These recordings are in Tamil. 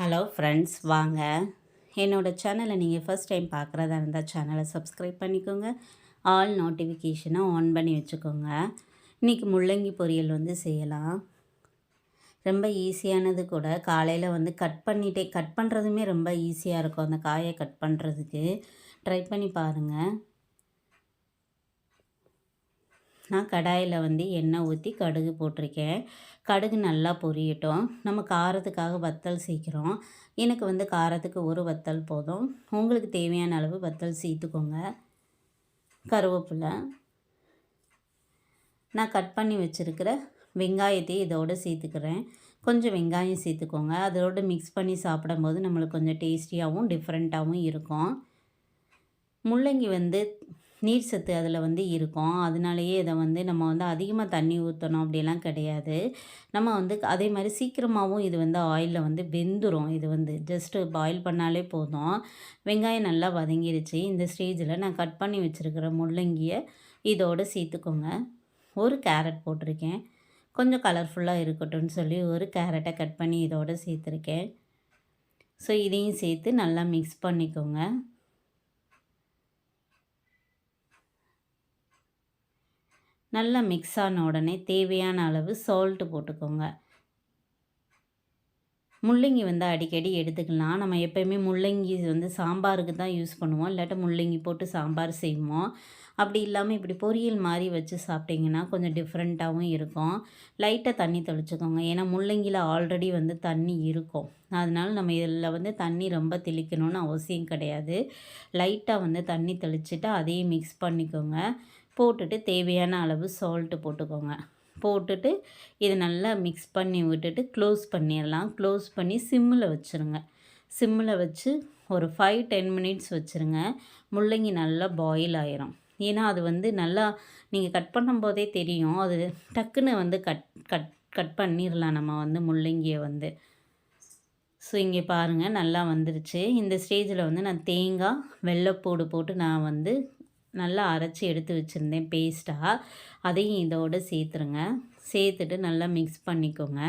ஹலோ ஃப்ரெண்ட்ஸ், வாங்க என்னோடய சேனலை நீங்கள் ஃபஸ்ட் டைம் பார்க்குறதா இருந்தால் சேனலை சப்ஸ்கிரைப் பண்ணிக்கோங்க. ஆல் நோட்டிஃபிகேஷனை ஆன் பண்ணி வச்சுக்கோங்க. இன்றைக்கி முள்ளங்கி பொரியல் செய்யலாம். ரொம்ப ஈஸியானது கூட. காலையில் கட் பண்ணுறதுமே ரொம்ப ஈஸியாக இருக்கும். அந்த காயை கட் பண்ணுறதுக்கு ட்ரை பண்ணி பாருங்கள். நான் கடாயில் எண்ணெய் ஊற்றி கடுகு போட்டிருக்கேன். கடுகு நல்லா பொரியட்டும். நம்ம காரத்துக்காக வத்தல் சேர்க்குறோம். எனக்கு காரத்துக்கு ஒரு வத்தல் போதும். உங்களுக்கு தேவையான அளவு வத்தல் சேர்த்துக்கோங்க. கருவேப்பிலை, நான் கட் பண்ணி வச்சுருக்கிற வெங்காயத்தை இதோடு சேர்த்துக்கிறேன். கொஞ்சம் வெங்காயம் சேர்த்துக்கோங்க. அதோடு மிக்ஸ் பண்ணி சாப்பிடும்போது நம்மளுக்கு கொஞ்சம் டேஸ்டியாகவும் டிஃப்ரெண்ட்டாகவும் இருக்கும். முள்ளங்கி நீர் சத்து அதில் இருக்கும். அதனாலேயே இதை நம்ம அதிகமாக தண்ணி ஊற்றணும் அப்படிலாம் கிடையாது. நம்ம அதே மாதிரி சீக்கிரமாகவும் இது ஆயிலில் வெந்துடும். இது ஜஸ்ட்டு பாயில் பண்ணாலே போதும். வெங்காயம் நல்லா வதங்கிருச்சு. இந்த ஸ்டேஜில் நான் கட் பண்ணி வச்சுருக்கிற முள்ளங்கியை இதோடு சேர்த்துக்கோங்க. ஒரு கேரட் போட்டிருக்கேன். கொஞ்சம் கலர்ஃபுல்லாக இருக்கட்டும்னு சொல்லி ஒரு கேரட்டை கட் பண்ணி இதோடு சேர்த்துருக்கேன். ஸோ இதையும் சேர்த்து நல்லா மிக்ஸ் பண்ணிக்கோங்க. நல்லா மிக்ஸ் ஆன உடனே தேவையான அளவு சால்ட்டு போட்டுக்கோங்க. முள்ளங்கி அடிக்கடி எடுத்துக்கலாம். நம்ம எப்போயுமே முள்ளங்கி சாம்பாருக்கு தான் யூஸ் பண்ணுவோம். இல்லாட்ட முள்ளங்கி போட்டு சாம்பார் செய்வோம். அப்படி இல்லாமல் இப்படி பொரியல் மாதிரி வச்சு சாப்பிட்டிங்கன்னா கொஞ்சம் டிஃப்ரெண்ட்டாகவும் இருக்கும். லைட்டாக தண்ணி தெளிச்சுக்கோங்க. ஏன்னா முள்ளங்கியில் ஆல்ரெடி தண்ணி இருக்கும். அதனால் நம்ம இதில் தண்ணி ரொம்ப தெளிக்கணும்னு அவசியம் கிடையாது. லைட்டாக தண்ணி தெளிச்சுட்டு அதையும் மிக்ஸ் பண்ணிக்கோங்க. போட்டுட்டு தேவையான அளவு சால்ட்டு போட்டுக்கோங்க. போட்டுட்டு இது நல்லா மிக்ஸ் பண்ணி விட்டுட்டு க்ளோஸ் பண்ணிடலாம். க்ளோஸ் பண்ணி சிம்மில் வச்சுருங்க. சிம்மில் வச்சு ஒரு 5-10 மினிட்ஸ் வச்சுருங்க. முள்ளங்கி நல்லா பாயில் ஆயிரும். ஏன்னா அது நல்லா நீங்கள் கட் பண்ணும்போதே தெரியும். அது டக்குன்னு கட் கட் கட் பண்ணிடலாம் நம்ம முள்ளங்கியை ஸோ இங்கே பாருங்கள் நல்லா வந்துருச்சு. இந்த ஸ்டேஜில் நான் தேங்காய், வெள்ளைப்பூடு போட்டு நான் நல்லா அரைச்சி எடுத்து வச்சுருந்தேன் பேஸ்ட்டாக. அதையும் இதோடு சேர்த்துருங்க. சேர்த்துட்டு நல்லா மிக்ஸ் பண்ணிக்கோங்க.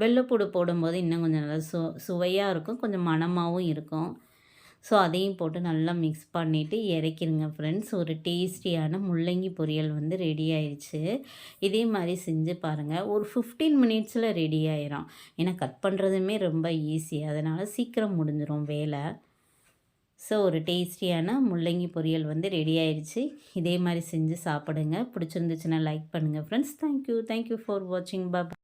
வெள்ளைப்பூடு போடும்போது இன்னும் கொஞ்சம் நல்லா சுவையாக இருக்கும். கொஞ்சம் மணமாகவும் இருக்கும். ஸோ அதையும் போட்டு நல்லா மிக்ஸ் பண்ணிவிட்டு இறக்கிடுங்க ஃப்ரெண்ட்ஸ். ஒரு டேஸ்டியான முள்ளங்கி பொரியல் ரெடி ஆயிடுச்சு. இதே மாதிரி செஞ்சு பாருங்கள். ஒரு 15 மினிட்ஸில் ரெடி ஆயிரும். ஏன்னா கட் பண்ணுறதுமே ரொம்ப ஈஸி. அதனால் சீக்கிரம் முடிஞ்சிடும் வேலை. ஸோ ஒரு டேஸ்டியான முள்ளங்கி பொரியல் ரெடி ஆயிடுச்சு. இதே மாதிரி செஞ்சு சாப்பிடுங்க. பிடிச்சிருந்துச்சுன்னா லைக் பண்ணுங்கள் ஃப்ரெண்ட்ஸ். தேங்க்யூ ஃபார் வாட்சிங். பாய்.